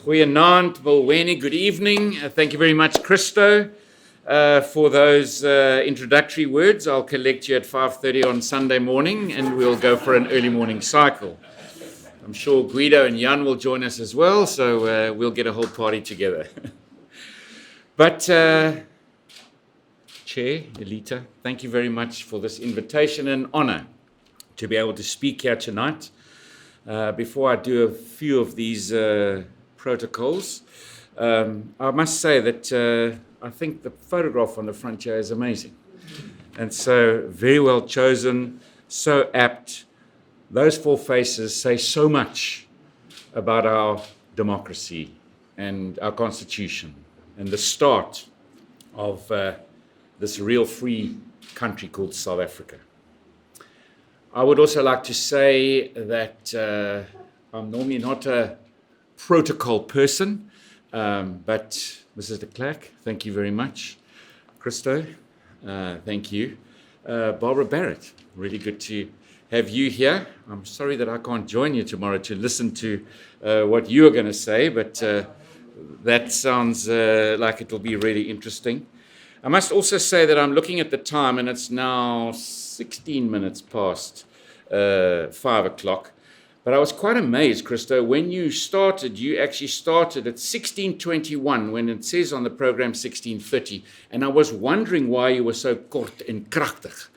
Goeienaand, Mulweni, good evening. Thank you very much, Christo, for those introductory words. I'll collect you at 5:30 on Sunday morning and we'll go for an early morning cycle. I'm sure Guido and Jan will join us as well, so we'll get a whole party together. But, Chair, Elita, thank you very much for this invitation and honor to be able to speak here tonight. Before I do a few of these protocols, I must say that I think the photograph on the front here is amazing. And so very well chosen, so apt. Those four faces say so much about our democracy and our constitution and the start of this real free country called South Africa. I would also like to say that I'm normally not a protocol person, but Mrs. de Klerk, thank you very much. Christo, thank you. Barbara Barrett, really good to have you here. I'm sorry that I can't join you tomorrow to listen to what you are going to say, but that sounds like it will be really interesting. I must also say that I'm looking at the time and it's now 16 minutes past 5 o'clock. But I was quite amazed, Christo, when you started, you actually started at 16:21 when it says on the program 16:30. And I was wondering why you were so kort en krachtig.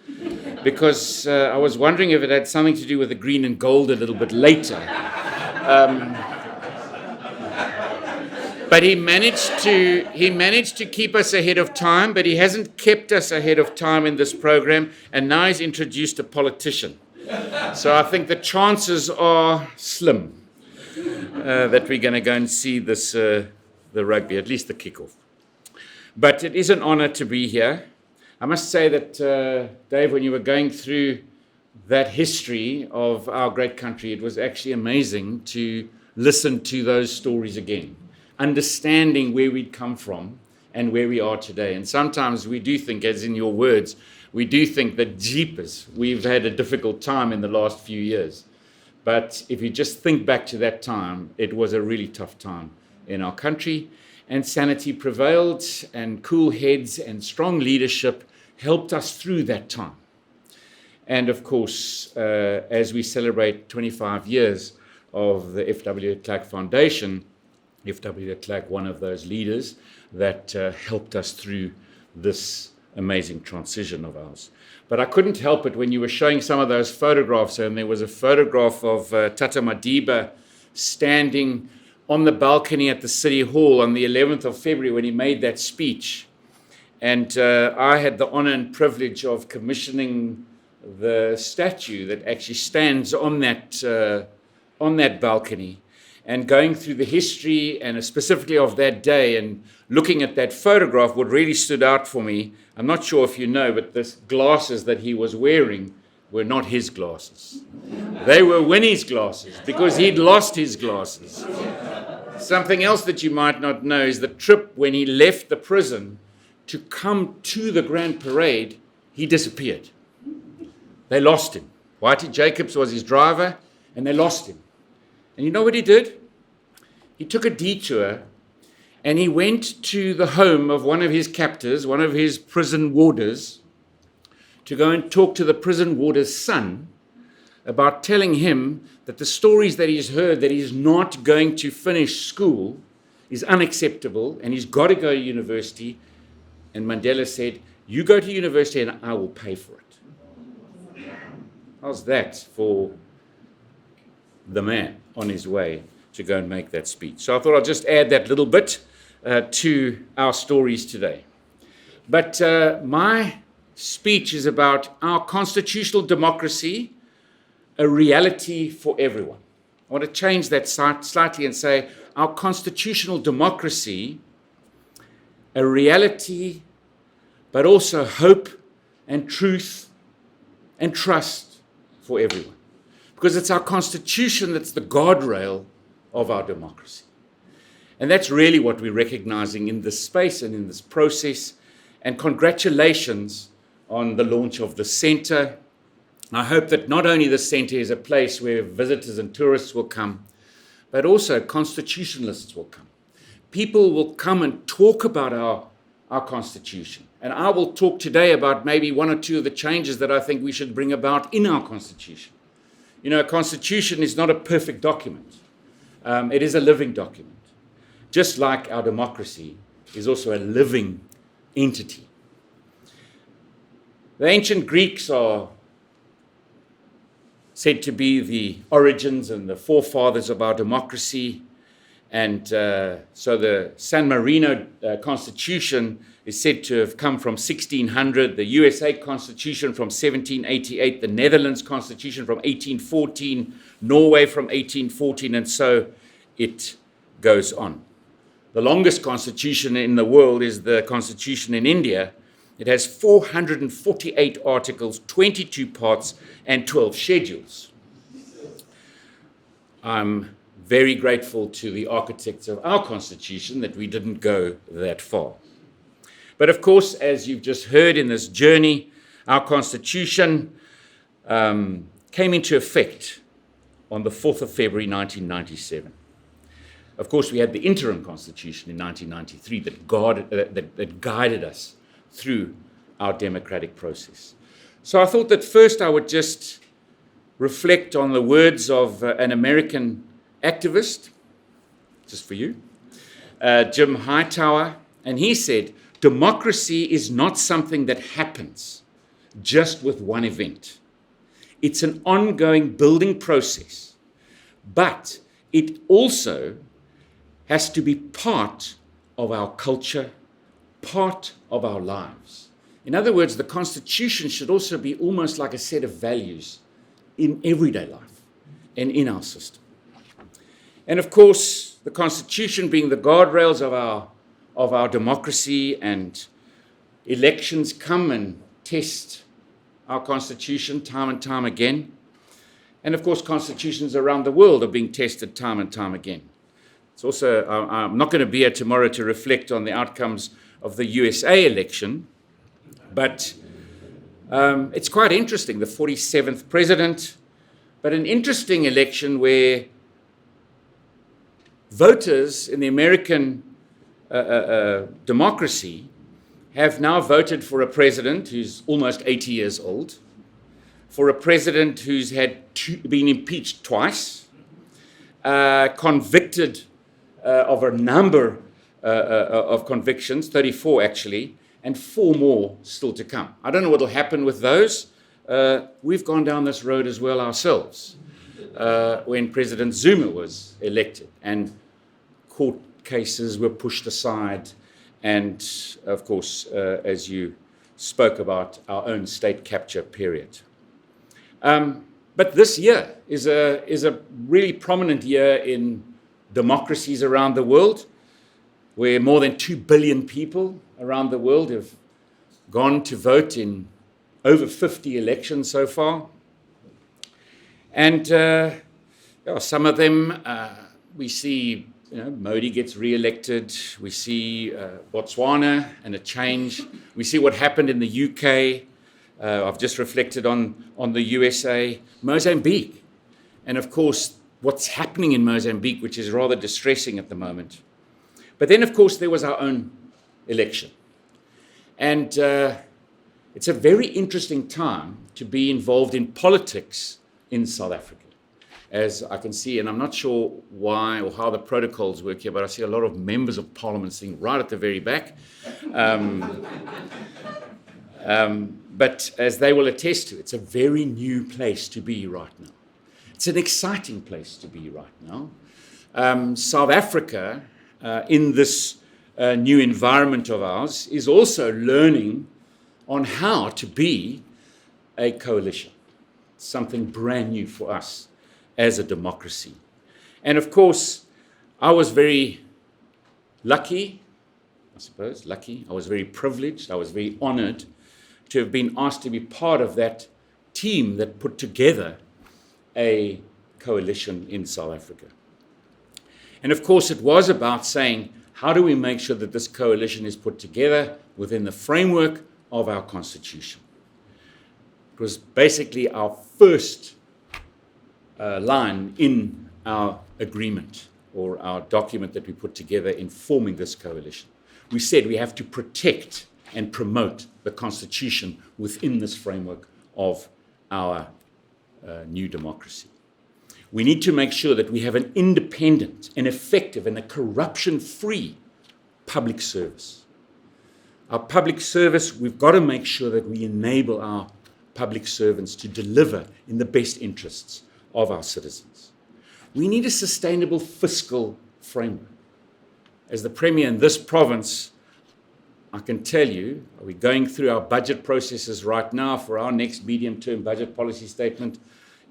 Because I was wondering if it had something to do with the green and gold a little bit later. But he managed to keep us ahead of time, but he hasn't kept us ahead of time in this program, and now he's introduced a politician. So I think the chances are slim that we're going to go and see this the rugby, at least the kickoff. But it is an honor to be here. I must say that, Dave, when you were going through that history of our great country, it was actually amazing to listen to those stories again, understanding where we'd come from and where we are today. And sometimes we do think, as in your words, we do think that jeepers, we've had a difficult time in the last few years. But if you just think back to that time, it was a really tough time in our country. And sanity prevailed, and cool heads and strong leadership helped us through that time. And of course, as we celebrate 25 years of the F.W. de Klerk Foundation, F.W. de Klerk, one of those leaders that helped us through this amazing transition of ours. But I couldn't help it when you were showing some of those photographs, and there was a photograph of Tata Madiba standing on the balcony at the City Hall on the 11th of February when he made that speech. And I had the honor and privilege of commissioning the statue that actually stands on that balcony, and going through the history and specifically of that day and looking at that photograph, what really stood out for me, I'm not sure if you know, but the glasses that he was wearing were not his glasses. They were Winnie's glasses because he'd lost his glasses. Something else that you might not know is the trip when he left the prison to come to the Grand Parade, he disappeared. They lost him. Whitey Jacobs was his driver, and they lost him. And you know what he did? He took a detour and he went to the home of one of his captors, one of his prison warders, to go and talk to the prison warder's son about telling him that the stories that he's heard that he's not going to finish school is unacceptable and he's got to go to university. And Mandela said, "You go to university and I will pay for it." How's that for the man on his way to go and make that speech? So I thought I'll just add that little bit to our stories today. But my speech is about our constitutional democracy, a reality for everyone. I want to change that slightly and say our constitutional democracy, a reality, but also hope and truth and trust for everyone. Because it's our constitution that's the guardrail of our democracy. And that's really what we're recognizing in this space and in this process. And congratulations on the launch of the center. I hope that not only the center is a place where visitors and tourists will come, but also constitutionalists will come. People will come and talk about our Constitution. And I will talk today about maybe one or two of the changes that I think we should bring about in our Constitution. You know, a Constitution is not a perfect document. It is a living document. Just like our democracy is also a living entity. The ancient Greeks are said to be the origins and the forefathers of our democracy. And so the San Marino Constitution is said to have come from 1600, the USA Constitution from 1788, the Netherlands Constitution from 1814, Norway from 1814, and so it goes on. The longest constitution in the world is the constitution in India. It has 448 articles, 22 parts, and 12 schedules. I'm very grateful to the architects of our Constitution that we didn't go that far. But of course, as you've just heard in this journey, our Constitution came into effect on the 4th of February 1997. Of course, we had the interim Constitution in 1993 that guided us through our democratic process. So I thought that first I would just reflect on the words of an American activist, just for you, Jim Hightower, and he said, democracy is not something that happens just with one event. It's an ongoing building process, but it also has to be part of our culture, part of our lives. In other words, the Constitution should also be almost like a set of values in everyday life and in our system. And of course, the Constitution being the guardrails of our democracy, and elections come and test our Constitution time and time again. And of course, constitutions around the world are being tested time and time again. It's also, I'm not going to be here tomorrow to reflect on the outcomes of the USA election, but it's quite interesting, the 47th president, but an interesting election where voters in the American democracy have now voted for a president who's almost 80 years old, for a president who's been impeached twice, convicted of a number of convictions, 34 actually, and 4 more still to come. I don't know what will happen with those. We've gone down this road as well ourselves when President Zuma was elected, and court cases were pushed aside, and of course, as you spoke about, our own state capture period. But this year is a really prominent year in democracies around the world, where more than 2 billion people around the world have gone to vote in over 50 elections so far. And some of them, we see, Modi gets re-elected. We see Botswana and a change. We see what happened in the UK. I've just reflected on the USA, Mozambique. And of course, what's happening in Mozambique, which is rather distressing at the moment. But then, of course, there was our own election. And it's a very interesting time to be involved in politics in South Africa. As I can see, and I'm not sure why or how the protocols work here, but I see a lot of members of parliament sitting right at the very back. But as they will attest to, it's a very new place to be right now. It's an exciting place to be right now. South Africa, in this new environment of ours, is also learning on how to be a coalition. Something brand new for us as a democracy. And of course, I was very lucky, I was very privileged, I was very honored to have been asked to be part of that team that put together a coalition in South Africa. And of course, it was about saying, how do we make sure that this coalition is put together within the framework of our Constitution? It was basically our first line in our agreement or our document that we put together in forming this coalition. We said we have to protect and promote the Constitution within this framework of our new democracy. We need to make sure that we have an independent and effective and a corruption-free public service. Our public service, we've got to make sure that we enable our public servants to deliver in the best interests of our citizens. We need a sustainable fiscal framework. As the Premier in this province, I can tell you, we're going through our budget processes right now for our next medium-term budget policy statement.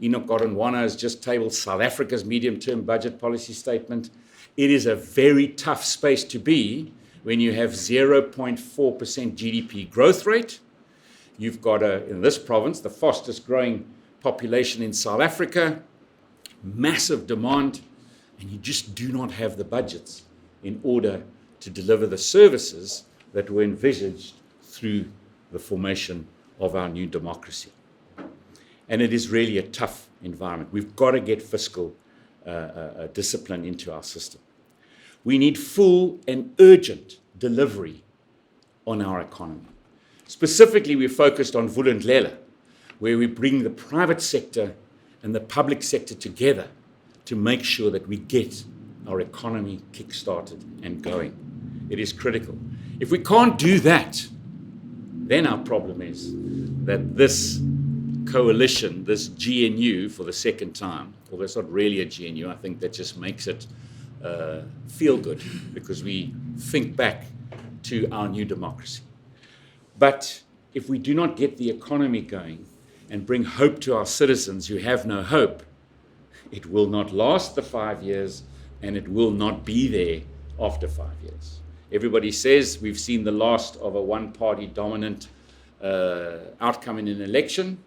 Enoch Godonwana has just tabled South Africa's medium-term budget policy statement. It is a very tough space to be when you have 0.4% GDP growth rate. You've got, in this province, the fastest growing population in South Africa, massive demand, and you just do not have the budgets in order to deliver the services that were envisaged through the formation of our new democracy. And it is really a tough environment. We've got to get fiscal discipline into our system. We need full and urgent delivery on our economy. Specifically, we're focused on Vulindlela, where we bring the private sector and the public sector together to make sure that we get our economy kick-started and going. It is critical. If we can't do that, then our problem is that this coalition, this GNU for the second time, although it's not really a GNU, I think that just makes it feel good because we think back to our new democracy. But if we do not get the economy going and bring hope to our citizens who have no hope, it will not last the 5 years and it will not be there after 5 years. Everybody says we've seen the last of a one-party dominant outcome in an election.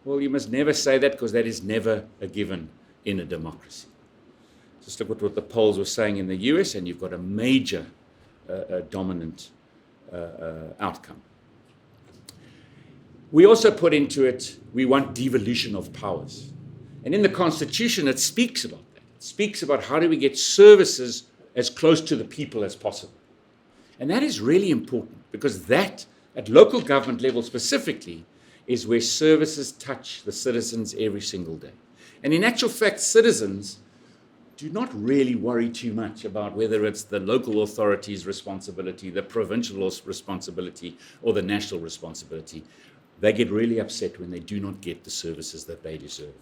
Well, you must never say that because that is never a given in a democracy. Just look at what the polls were saying in the US and you've got a major dominant outcome. We also put into it, we want devolution of powers. And in the Constitution, it speaks about that. It speaks about how do we get services as close to the people as possible. And that is really important because that, at local government level specifically, is where services touch the citizens every single day. And in actual fact, citizens do not really worry too much about whether it's the local authority's responsibility, the provincial responsibility, or the national responsibility. They get really upset when they do not get the services that they deserve.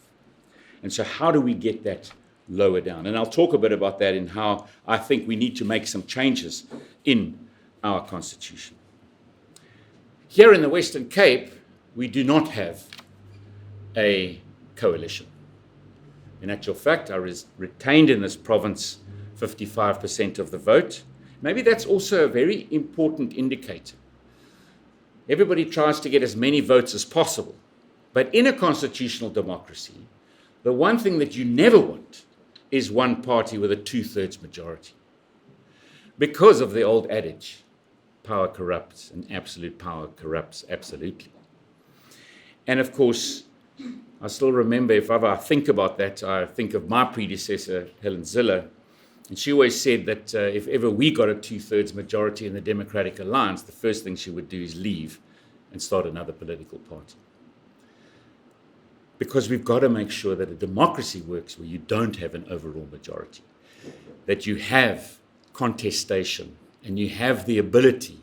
And so how do we get that lower down? And I'll talk a bit about that in how I think we need to make some changes in our Constitution. Here in the Western Cape, we do not have a coalition. In actual fact, I retained in this province 55% of the vote. Maybe that's also a very important indicator. Everybody tries to get as many votes as possible. But in a constitutional democracy, the one thing that you never want is one party with a 2/3 majority. Because of the old adage, power corrupts and absolute power corrupts absolutely. And of course, I still remember, if ever I think about that, I think of my predecessor, Helen Zille, and she always said that if ever we got a 2/3 majority in the Democratic Alliance, the first thing she would do is leave and start another political party. Because we've got to make sure that a democracy works where you don't have an overall majority, that you have contestation and you have the ability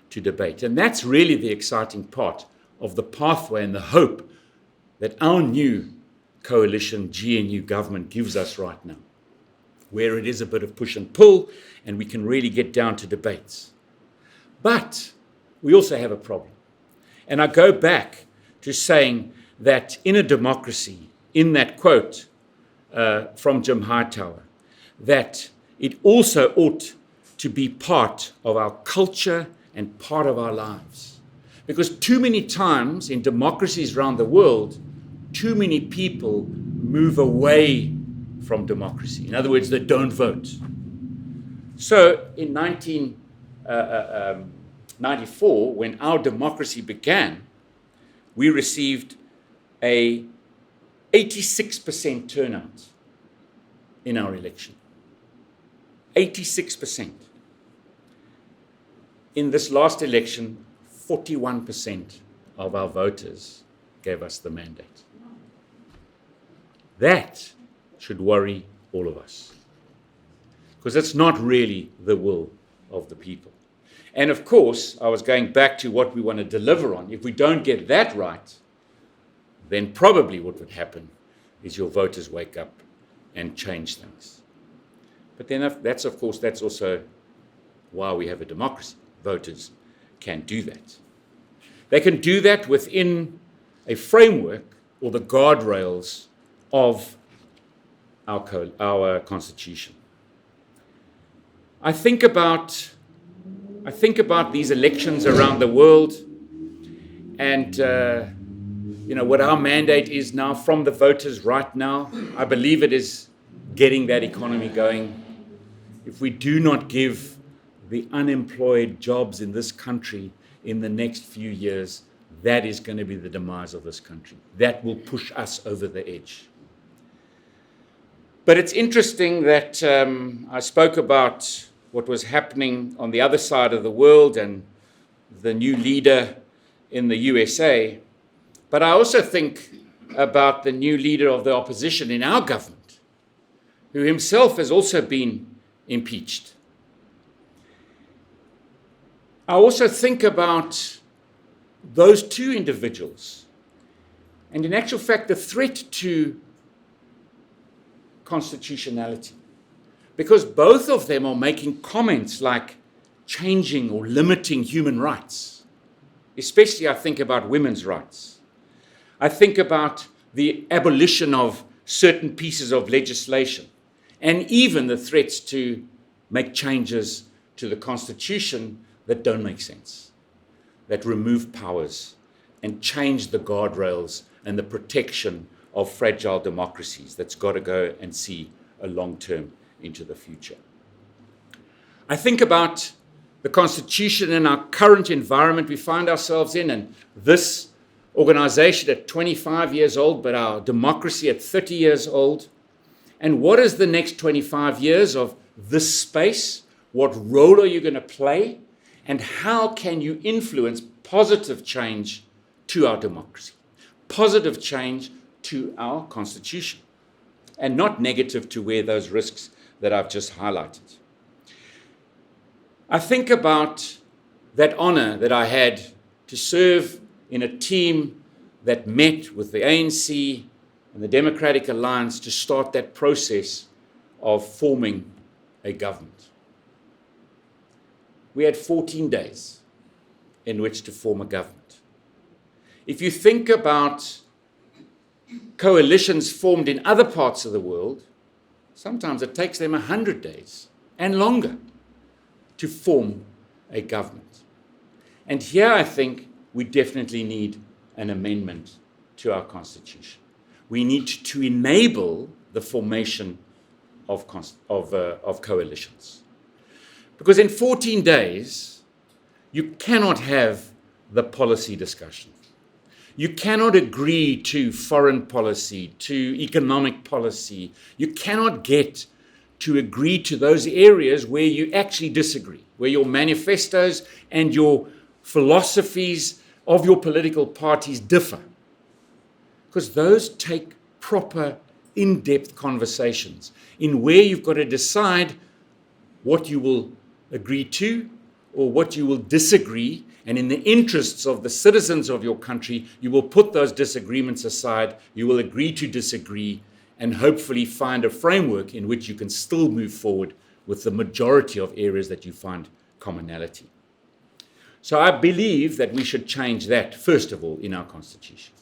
to debate. And that's really the exciting part of the pathway and the hope that our new coalition GNU government gives us right now, where it is a bit of push and pull and we can really get down to debates. But we also have a problem. And I go back to saying that in a democracy, in that quote from Jim Hightower, that it also ought to be part of our culture and part of our lives. Because too many times in democracies around the world, too many people move away from democracy. In other words, they don't vote. So in 1994, when our democracy began, we received a 86% turnout in our election. 86%. In this last election, 41% of our voters gave us the mandate. That should worry all of us, because it's not really the will of the people. And of course, I was going back to what we want to deliver on. If we don't get that right, then probably what would happen is your voters wake up and change things. But then that's also why we have a democracy. Voters can do that. They can do that within a framework or the guardrails of our Constitution. I think about these elections around the world, and what our mandate is now from the voters right now. I believe it is getting that economy going. If we do not give the unemployed jobs in this country in the next few years, that is going to be the demise of this country. That will push us over the edge. But it's interesting that I spoke about what was happening on the other side of the world and the new leader in the USA. But I also think about the new leader of the opposition in our government, who himself has also been impeached. I also think about those two individuals, and in actual fact, the threat to constitutionality, because both of them are making comments like changing or limiting human rights. Especially I think about women's rights. I think about the abolition of certain pieces of legislation, and even the threats to make changes to the Constitution that don't make sense, that remove powers and change the guardrails and the protection of fragile democracies that's got to go and see a long term into the future. I think about the Constitution and our current environment we find ourselves in, and this organization at 25 years old, but our democracy at 30 years old. And what is the next 25 years of this space? What role are you going to play? And how can you influence positive change to our democracy, positive change to our Constitution, and not negative to where those risks that I've just highlighted. I think about that honor that I had to serve in a team that met with the ANC and the Democratic Alliance to start that process of forming a government. We had 14 days in which to form a government. If you think about coalitions formed in other parts of the world, sometimes it takes them 100 days and longer to form a government. And here I think we definitely need an amendment to our Constitution. We need to enable the formation of coalitions. Because in 14 days, you cannot have the policy discussion. You cannot agree to foreign policy, to economic policy. You cannot get to agree to those areas where you actually disagree, where your manifestos and your philosophies of your political parties differ. Because those take proper, in-depth conversations in where you've got to decide what you will agree to or what you will disagree. And in the interests of the citizens of your country, you will put those disagreements aside, you will agree to disagree, and hopefully find a framework in which you can still move forward with the majority of areas that you find commonality. So I believe that we should change that, first of all, in our Constitution.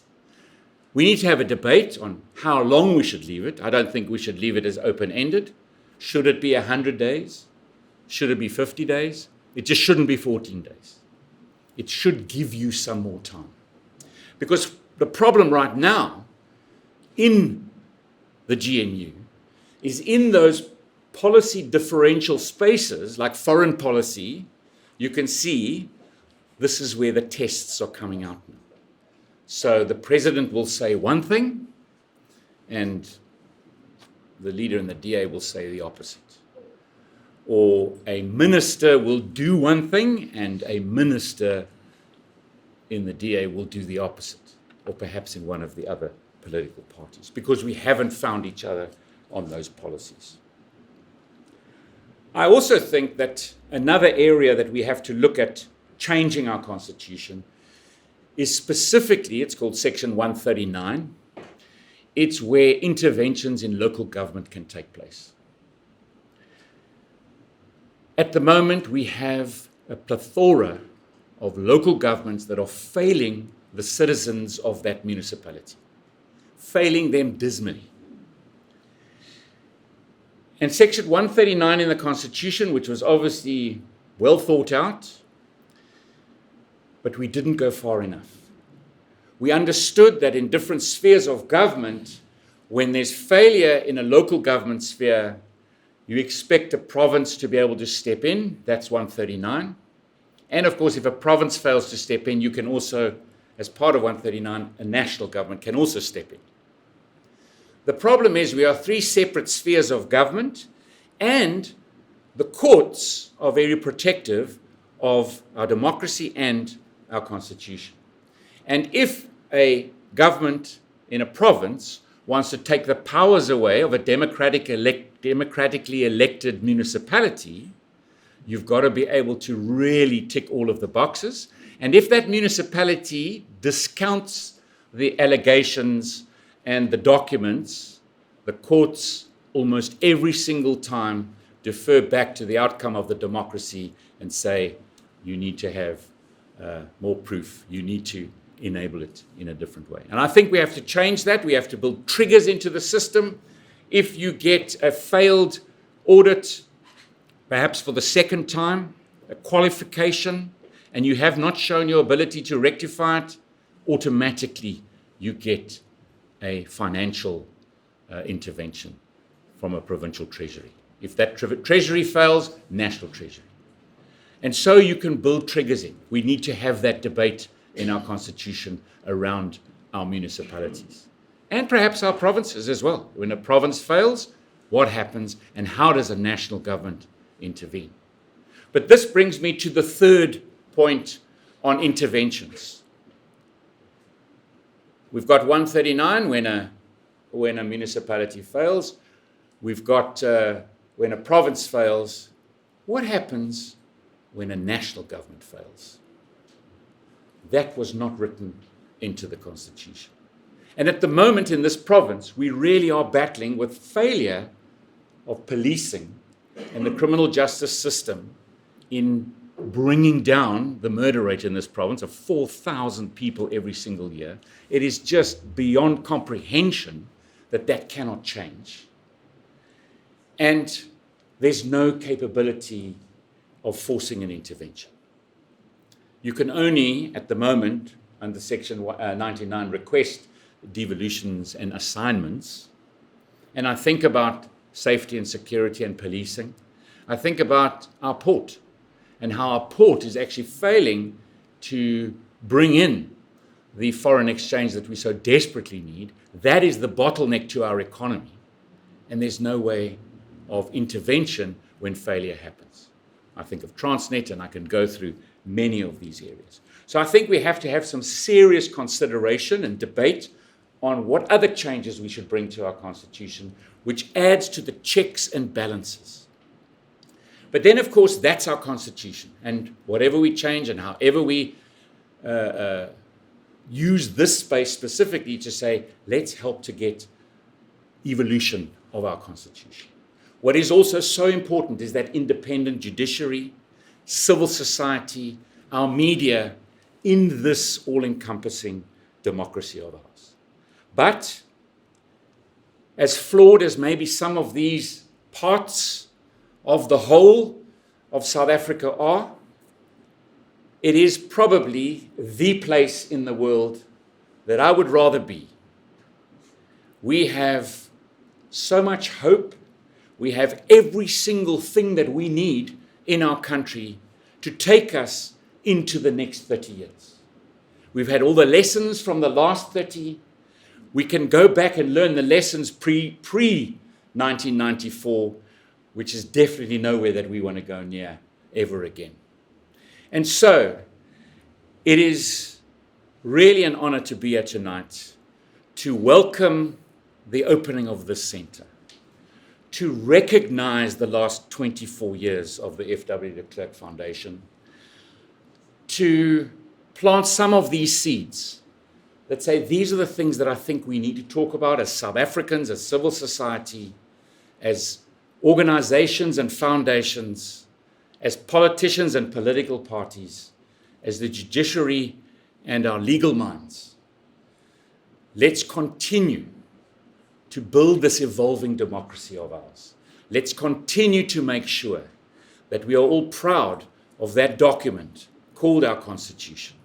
We need to have a debate on how long we should leave it. I don't think we should leave it as open-ended. Should it be 100 days? Should it be 50 days? It just shouldn't be 14 days. It should give you some more time. Because the problem right now in the GNU is in those policy differential spaces, like foreign policy, you can see this is where the tests are coming out now. So the president will say one thing, and the leader in the DA will say the opposite. Or a minister will do one thing and a minister in the DA will do the opposite, or perhaps in one of the other political parties, because we haven't found each other on those policies. I also think that another area that we have to look at changing our constitution is specifically, it's called Section 139. It's where interventions in local government can take place. At the moment, we have a plethora of local governments that are failing the citizens of that municipality, failing them dismally. And Section 139 in the Constitution, which was obviously well thought out, but we didn't go far enough. We understood that in different spheres of government, when there's failure in a local government sphere, you expect a province to be able to step in. That's 139. And of course, if a province fails to step in, you can also, as part of 139, a national government can also step in. The problem is we are three separate spheres of government, and the courts are very protective of our democracy and our constitution. And if a government in a province wants to take the powers away of a democratically elected municipality, you've got to be able to really tick all of the boxes. And if that municipality discounts the allegations and the documents, the courts almost every single time defer back to the outcome of the democracy and say, you need to have more proof, you need to enable it in a different way. And I think we have to change that. We have to build triggers into the system. If you get a failed audit, perhaps for the second time, a qualification, and you have not shown your ability to rectify it, automatically you get a financial intervention from a provincial treasury. If that treasury fails, national treasury. And so you can build triggers in. We need to have that debate in our constitution around our municipalities. And perhaps our provinces as well. When a province fails, what happens and how does a national government intervene? But this brings me to the third point on interventions. We've got 139 when a municipality fails. We've got when a province fails. What happens when a national government fails? That was not written into the Constitution. And at the moment in this province, we really are battling with failure of policing and the criminal justice system in bringing down the murder rate in this province of 4,000 people every single year. It is just beyond comprehension that that cannot change. And there's no capability of forcing an intervention. You can only, at the moment, under Section 99, request devolutions and assignments. And I think about safety and security and policing. I think about our port and how our port is actually failing to bring in the foreign exchange that we so desperately need. That is the bottleneck to our economy. And there's no way of intervention when failure happens. I think of Transnet, and I can go through many of these areas. So I think we have to have some serious consideration and debate on what other changes we should bring to our Constitution, which adds to the checks and balances. But then, of course, that's our Constitution. And whatever we change and however we use this space specifically to say, let's help to get evolution of our Constitution. What is also so important is that independent judiciary, civil society, our media in this all-encompassing democracy of ours. But as flawed as maybe some of these parts of the whole of South Africa are, it is probably the place in the world that I would rather be. We have so much hope. We have every single thing that we need in our country to take us into the next 30 years. We've had all the lessons from the last 30. We can go back and learn the lessons pre 1994, which is definitely nowhere that we want to go near ever again. And so, it is really an honor to be here tonight to welcome the opening of this center, to recognize the last 24 years of the F.W. de Klerk Foundation, to plant some of these seeds that say these are the things that I think we need to talk about as South Africans, as civil society, as organizations and foundations, as politicians and political parties, as the judiciary and our legal minds. Let's continue to build this evolving democracy of ours. Let's continue to make sure that we are all proud of that document called our Constitution.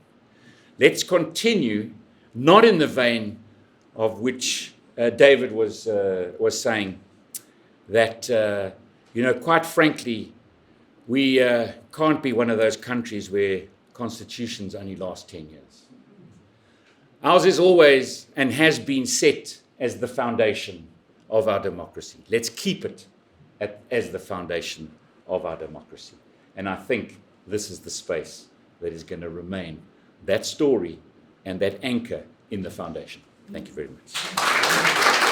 Let's continue, not in the vein of which David was saying, that, quite frankly, we can't be one of those countries where constitutions only last 10 years. Ours is always and has been set as the foundation of our democracy. Let's keep it as the foundation of our democracy. And I think this is the space that is going to remain that story and that anchor in the foundation. Thank you very much.